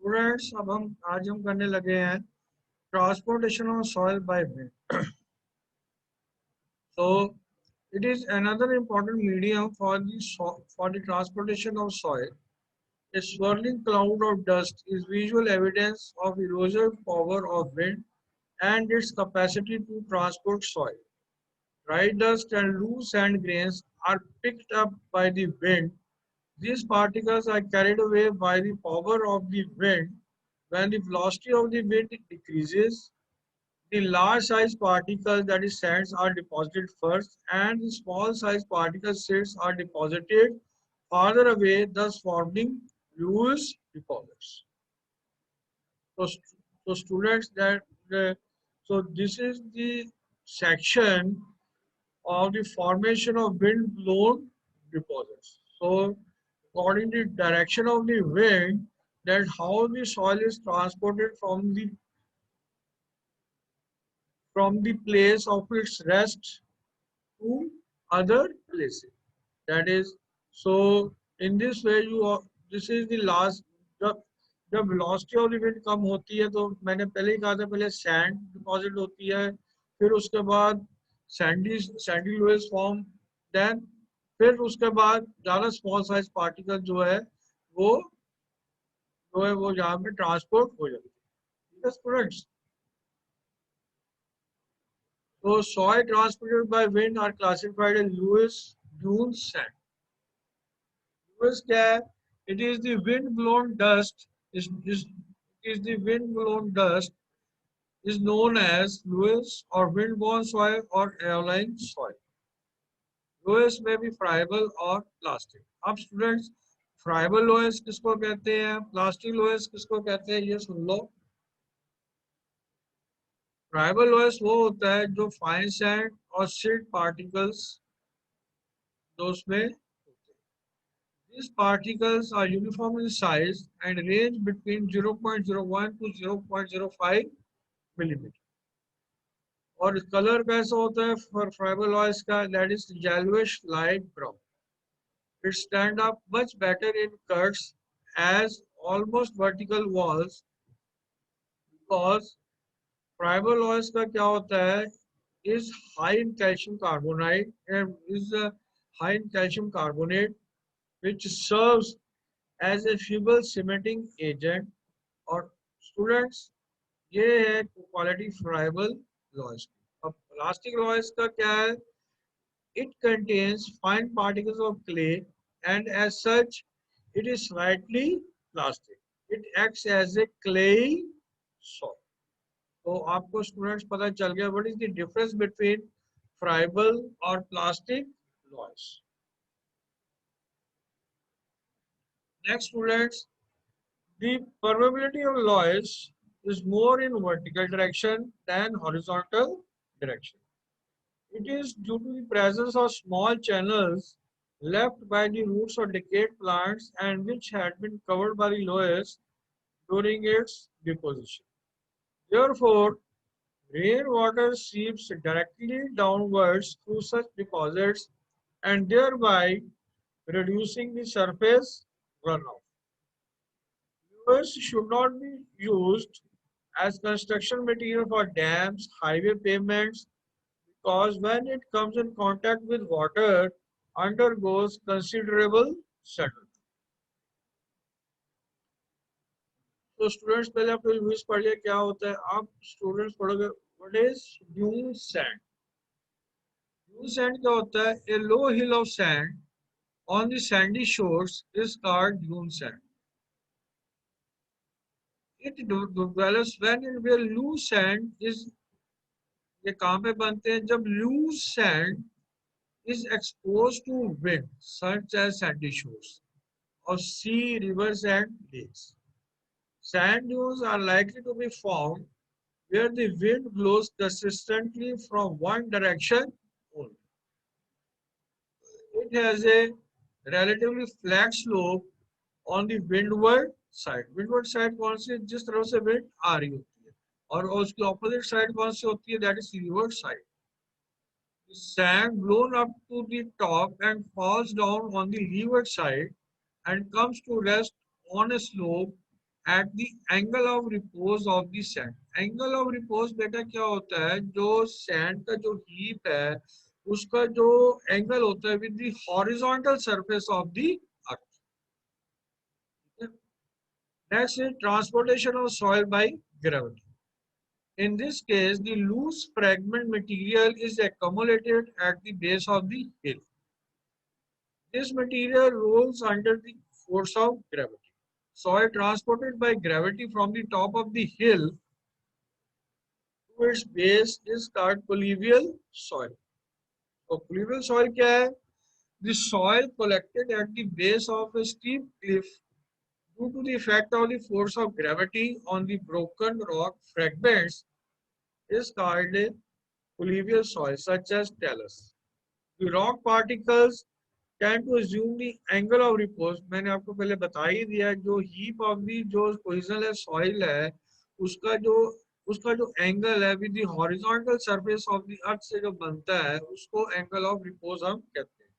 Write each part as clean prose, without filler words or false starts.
Students अब हम आज हम करने लगे हैं transportation of soil by wind. So it is another important medium for the transportation of soil. A swirling cloud of dust is visual evidence of erosive power of wind and its capacity to transport soil. Dry dust and loose sand grains are picked up by the wind. These particles are carried away by the power of the wind. When the velocity of the wind decreases, the large size particles, that is sands, are deposited first, and the small size particles, silts, are deposited farther away, thus forming loose deposits. So, so students, so this is the section of the formation of wind blown deposits. So according to the direction of the wind, that how the soil is transported from the place of its rest to other places. That is, so in this way this is the last. जब velocity of the wind कम होती है तो मैंने पहले ही कहा था, पहले sand deposit होती है, फिर उसके बाद sandy loess form, then फिर उसके बाद ज़्यादा small size particle वो जो है वो यहाँ पे ट्रांसपोर्ट हो जाती है. Students, so soil transported by wind are classified as Lewis dune sand. Lewis क्या है? It is the wind blown dust. Is the wind blown dust is known as Lewis or wind-borne soil or aeolian soil. Lewis may be friable or plastic. अब students, friable loess किसको कहते हैं, plastic loess किसको कहते हैं, ये सुन लो. Friable loess वो होता है जो फाइन सैंड और सिल्ट पार्टिकल्स जो उसमें होते हैं. These particles are uniform in size and range between 0.01 to 0.05 millimeter. और कलर कैसा होता है फॉर फ्राइबल ऑयल्स का, that is yellowish light brown. It stand up much better in cuts as almost vertical walls because friable oils का क्या होता है, is high in calcium carbonate and is high in calcium carbonate which serves as a feeble cementing agent. और students, ये है quality friable लॉयस. अब plastic लॉयस का क्या है, it contains fine particles of clay and as such it is slightly plastic. It acts as a clay soil. तो आपको students पता चल गया what is the difference between friable और plastic loess. Next students, the permeability of loess is more in vertical direction than horizontal direction. It is due to the presence of small channels left by the roots of decayed plants and which had been covered by the loess during its deposition. Therefore, rainwater seeps directly downwards through such deposits and thereby reducing the surface runoff. Lewis should not be used as construction material for dams, highway pavements, because when it comes in contact with water, undergoes considerable settlement. तो students पहले आप Louis पढ़ लिया क्या होता है. आप students पढ़ोगे what is dune sand. Dune sand क्या होता है, a low hill of sand on the sandy shores is called dune sand. It develops when and where loose sand is, ये कहाँ पे बनते हैं, जब loose sand is exposed to wind such as sandy shores of sea, rivers and lakes. Sand dunes are likely to be found where the wind blows consistently from one direction only. It has a relatively flat slope on the windward side. Windward side कौन सी, जिस तरफ से wind आ रही होती है, और उसकी opposite side कौन सी होती है, that is leeward side. The sand blown up to the top and falls down on the leeward side and comes to rest on a slope at the angle of repose of the sand. Angle of repose बेटा क्या होता है, जो sand का जो heap है उसका जो angle होता है with the horizontal surface of the earth. Next is transportation of soil by gravity. In this case, the loose fragment material is accumulated at the base of the hill. This material rolls under the force of gravity. Soil transported by gravity from the top of the hill to its base is called colluvial soil. So colluvial soil क्या है? The soil collected at the base of a steep cliff due to the effect of the force of gravity on the broken rock fragments is called a colluvial soil, such as talus. The rock particles tend to assume the angle of repose. मैंने आपको पहले बता ही दिया, जो heap of the जो positional है soil है उसका जो एंगल है with the horizontal surface of the earth से जो बनता है उसको angle of repose हम कहते हैं,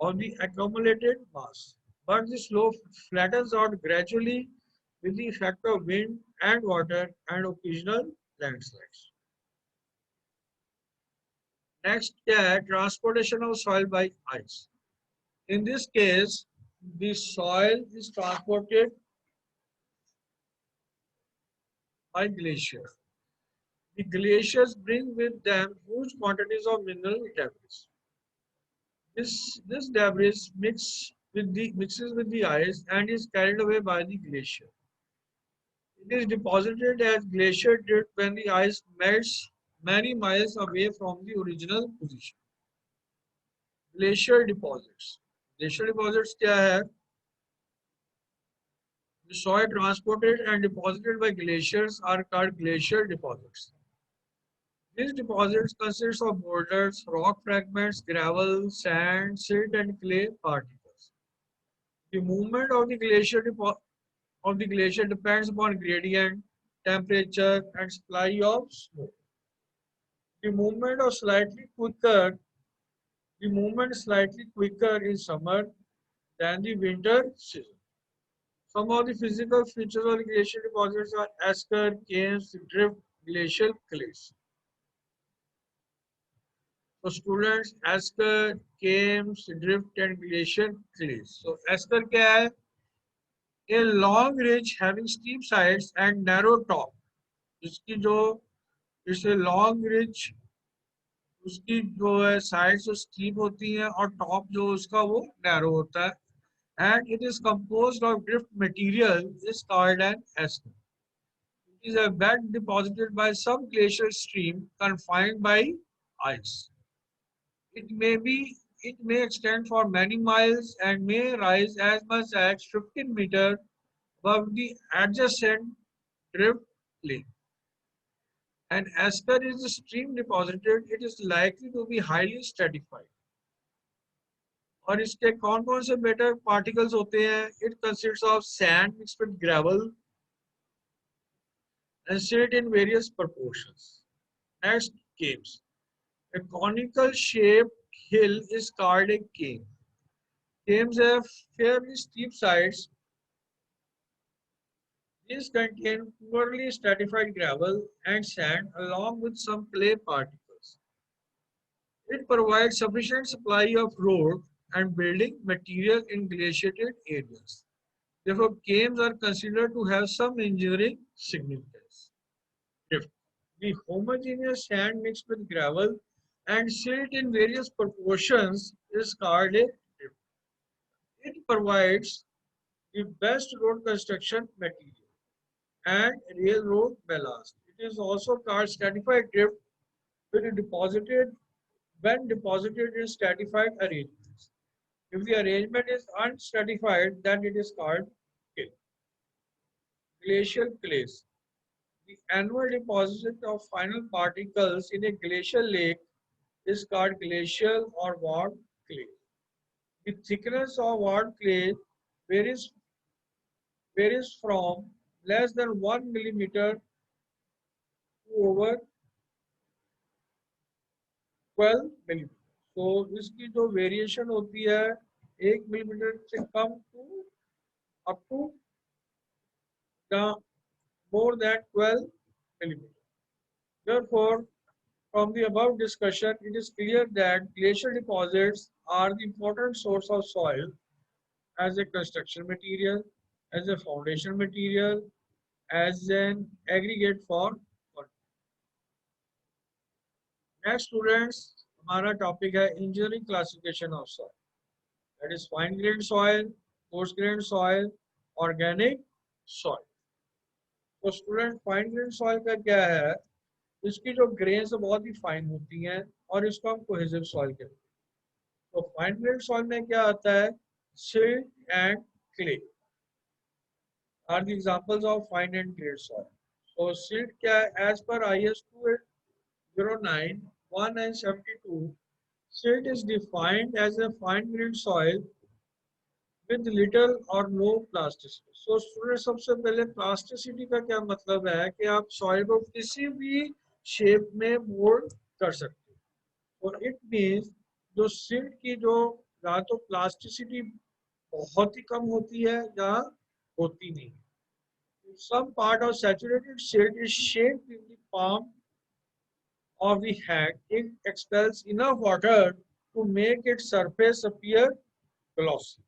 on the accumulated mass. But the slope flattens out gradually with the effect of wind and water and occasional landslides. Next क्या है, transportation of soil by ice. In this case, the soil is transported by glacier. The glaciers bring with them huge quantities of mineral debris. This debris mixes with the ice and is carried away by the glacier. It is deposited as glacier drift when the ice melts many miles away from the original position. Glacier deposits. Glacier deposits क्या है? The soil transported and deposited by glaciers are called glacier deposits. These deposits consist of boulders, rock fragments, gravel, sand, silt, and clay particles. The movement of the glacier depends upon gradient, temperature, and supply of snow. The movement of the movement slightly quicker in summer than the winter season. Some of the physical features of the glacier deposits are esker, caves, drift, glacial clays. So students, esker, caves, drift and glacial clays. So esker क्या है? A long ridge having steep sides and narrow top. इसकी जो इस long ridge उसकी जो है sides जो steep होती हैं और टॉप जो उसका वो नैरो होता है, and it is composed of drift material is called an esker. It is a bed deposited by some glacial stream confined by ice. It may extend for many miles and may rise as much as 15 meters above the adjacent drift plane. An esker is a stream deposited, it is likely to be highly stratified. और इसके कौन कौन से better particles होते हैं? It consists of sand mixed with gravel and silt in various proportions. Next, caves. A conical shaped hill is called a cave. Caves have fairly steep sides. These contain poorly stratified gravel and sand along with some clay particles. It provides sufficient supply of road and building material in glaciated areas. Therefore, caves are considered to have some engineering significance. Drift. The homogeneous sand mixed with gravel and silt in various proportions is called a drift. It provides the best road construction material and railroad ballast. It is also called stratified drift when deposited in stratified arrangements. If the arrangement is unstratified, then it is called hill. Glacial clays. The annual deposit of final particles in a glacial lake is called glacial or ward clay. The thickness of ward clay varies, varies from less than 1 millimeter to over 12 millimeter. So इसकी जो variation होती है 1 millimetre से कम to up to more than 12 millimeters. Therefore, from the above discussion, it is clear that glacial deposits are the important source of soil as a construction material, as a foundation material, as an aggregate for water. Next students, हमारा topic है engineering classification of soil. That is fine grained soil, coarse grained soil, organic soil. तो student fine grain soil का क्या है? इसकी जो grains बहुत ही fine होती हैं और इसको हम कोहेसिव सॉइल कहते हैं. तो फाइन ग्रेन सॉइल में क्या आता है? Silt and clay are the examples of fine and grade soil. So silt क्या है? As per IS 2809 1972, silt is defined as a fine grained soil with little or no plasticity. So student सबसे पहले plasticity का क्या मतलब है कि आप सॉइल को किसी भी शेप में मोल्ड कर सकते हो. और इट मीन्स जो सिल्ट की जो या तो प्लास्टिसिटी बहुत ही कम होती है या होती नहीं. Some part of saturated silt is shaped in the palm of the hand. It expels enough water to make its surface appear glossy.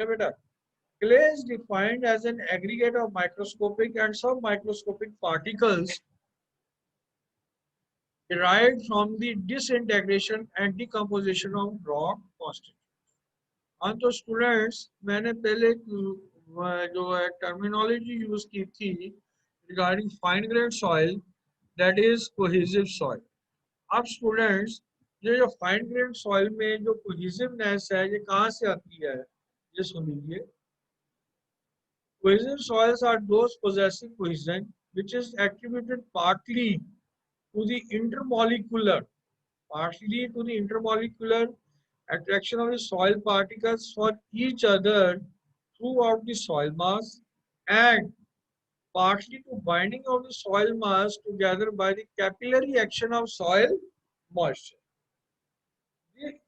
Okay, beta. Clay is defined as an aggregate of microscopic and submicroscopic particles derived from the disintegration and decomposition of rock constituents. हाँ तो students मैंने पहले जो है terminology use की थी regarding fine grade soil that is cohesive soil. अब students ये जो फाइन ग्रेड सॉइल में जो कोहेसिवनेस है ये कहाँ से आती है? ये सुन लीजिए. Cohesive soils are those possessing cohesion which is attributed partly to the intermolecular attraction of the soil particles for each other throughout the soil mass and partly to binding of the soil mass together by the capillary action of soil moisture.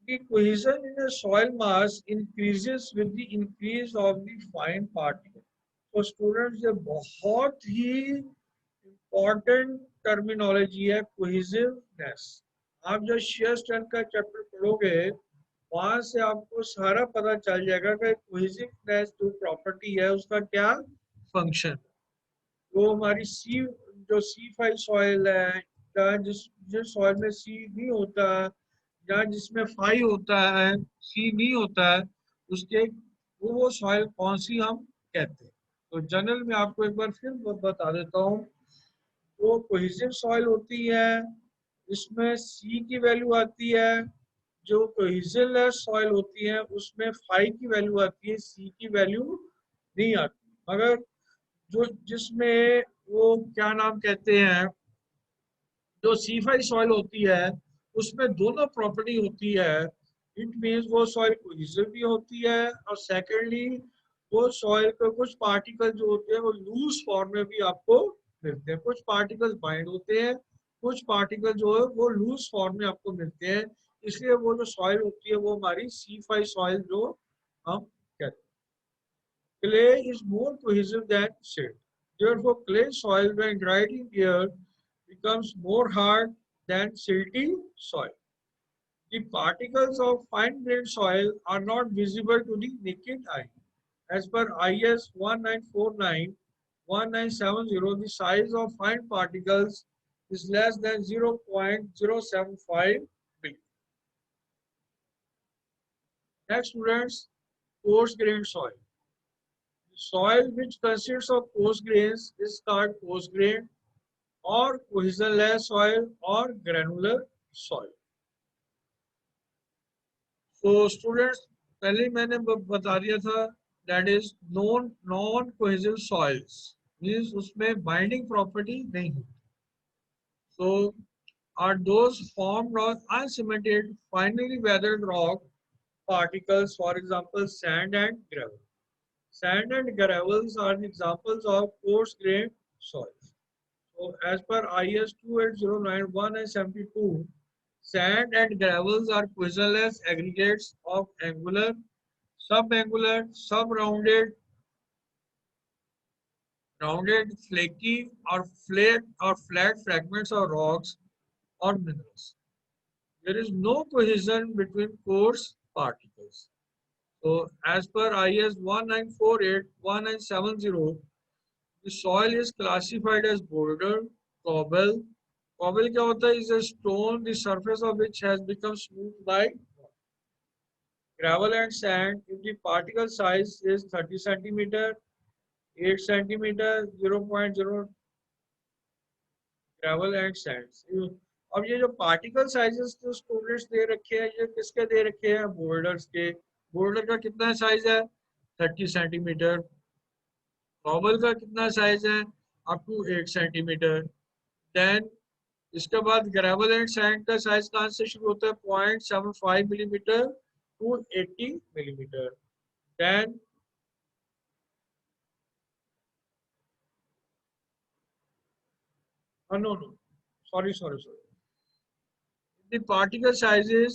The cohesion in a soil mass increases with the increase of the fine particles. तो students ये बहुत ही important terminology है cohesiveness. आप जब shear strength का chapter पढ़ोगे वहां से आपको सारा पता चल जाएगा कि कोहेसिवनेस जो प्रॉपर्टी है उसका क्या फंक्शन. वो हमारी C5 सॉइल है या जिस सॉइल में C नहीं होता या जिसमें 5 होता है C नहीं होता है उसके वो सॉइल कौन सी हम कहते हैं. तो जनरल में आपको एक बार फिर बता देता हूँ. वो कोहेसिव सॉइल होती है इसमें C की वैल्यू आती है. जो कोहेसिवलेस सॉइल होती है उसमें 5 की वैल्यू आती है, C की वैल्यू नहीं आती. मगर जो जिसमें वो क्या नाम कहते हैं जो C5 सॉइल होती है उसमें दोनों प्रॉपर्टी होती है. इट मीन्स वो सॉइल कोहेसिव भी होती है और सेकेंडली वो सॉइल के कुछ पार्टिकल जो होते हैं वो लूज फॉर्म में भी आपको मिलते हैं. कुछ पार्टिकल बाइंड होते हैं, कुछ पार्टिकल जो है वो लूज फॉर्म में आपको मिलते हैं. इसलिए वो जो सॉइल होती है वो हमारी C5 सॉइल जो हम कहते हैं. Clay is more cohesive than silt. Therefore, clay soil when dried in air becomes more hard than silty soil. The particles of fine-grained soil are not visible to the naked eye. As per IS 1949-1970, the size of fine particles is less than 0.075 billion. Next, students, coarse-grained soil. The soil which consists of coarse grains is called coarse-grained or cohesionless soil or granular soil. तो students पहले ही मैंने बता दिया था that is non cohesive soils means उसमें binding property नहीं होती. So are those formed on uncemented finely weathered rock particles, for example sand and gravel. Sand and gravels are the examples of coarse grained soils. So as per IS 2809-1972, sand and gravels are cohesionless aggregates of angular, subangular, subrounded rounded, flaky, or flat fragments of rocks or minerals. There is no cohesion between coarse particles. So, as per IS 1948-1970, the soil is classified as boulder, cobble. Cobble क्या होता है? Is a stone the surface of which has become smooth by gravel and sand. If the particle size is 30 centimeter, 8 centimeter, 0.0 gravel and sands. अब ये जो particle sizes जो students they रखे हैं ये किसके दे रखे हैं? बोल्डर्स के। बोल्डर का कितना साइज है? 30 सेंटीमीटर। कॉबल का कितना साइज है? Up to 8 centimetre. देन इसके बाद ग्रेवल एंड सैंड का साइज कहाँ से शुरू होता है? 0.75 millimetre to 80 millimetre. Then no no, sorry, the particle sizes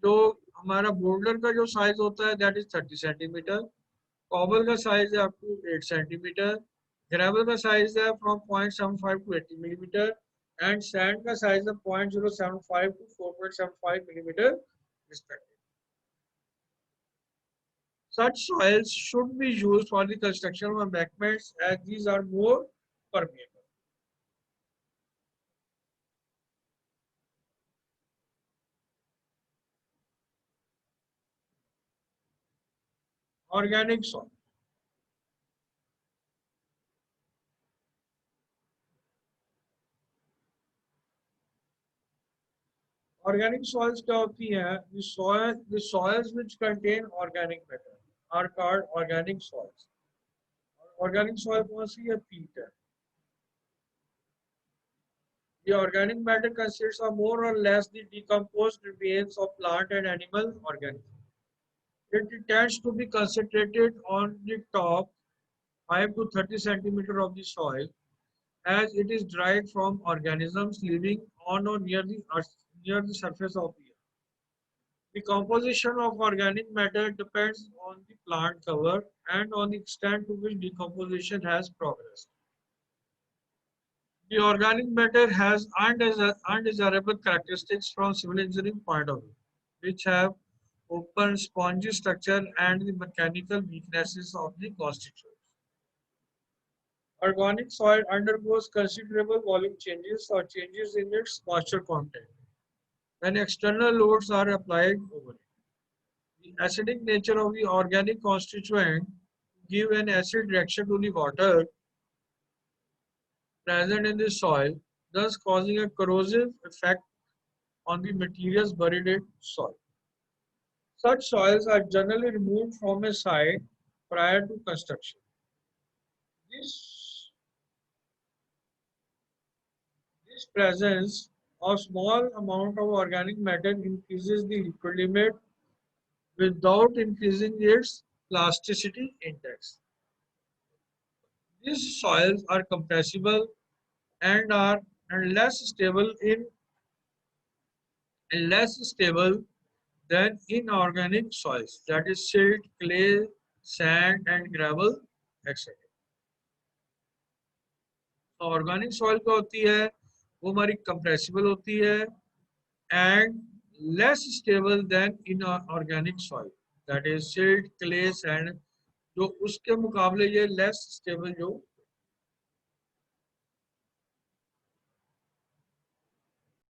जो हमारा बोल्डर का जो साइज होता है दैट इज 30 सेंटीमीटर। कॉबल का साइज है अप टू 8 सेंटीमीटर। ग्रेवल का साइज है from 0.75 to 80 millimetre. And sand का साइज है 0.075 to 4.75 millimetre respective. Such soils should be used for the construction of embankments as these are more permeable. Organic soil. Organic soils क्या होती हैं? The soils which contain organic matter are called organic soils. Organic soil कौन सी है? Peat है। The organic matter consists of more or less the decomposed remains of plant and animal organisms. It tends to be concentrated on the top 5 to 30 centimeter of the soil as it is derived from organisms living on or near the earth, near the surface of the earth. The composition of organic matter depends on the plant cover and on the extent to which decomposition has progressed. The organic matter has undesirable characteristics from civil engineering point of view, which have open spongy structure and the mechanical weaknesses of the constituents. Organic soil undergoes considerable volume changes or changes in its moisture content when external loads are applied over it. The acidic nature of the organic constituent give an acid reaction to the water present in the soil, thus causing a corrosive effect on the materials buried in soil. Such soils are generally removed from a site prior to construction. This, this presence of small amount of organic matter increases the liquid limit without increasing its plasticity index. These soils are compressible and are less stable than inorganic soils, that is silt, clay, sand, and gravel, etc. तो organic soil क्या होती है? वो हमारी compressible होती है and less stable then in organic soil, that is silt, clay, sand. जो उसके मुकाबले ये लेस स्टेबल जो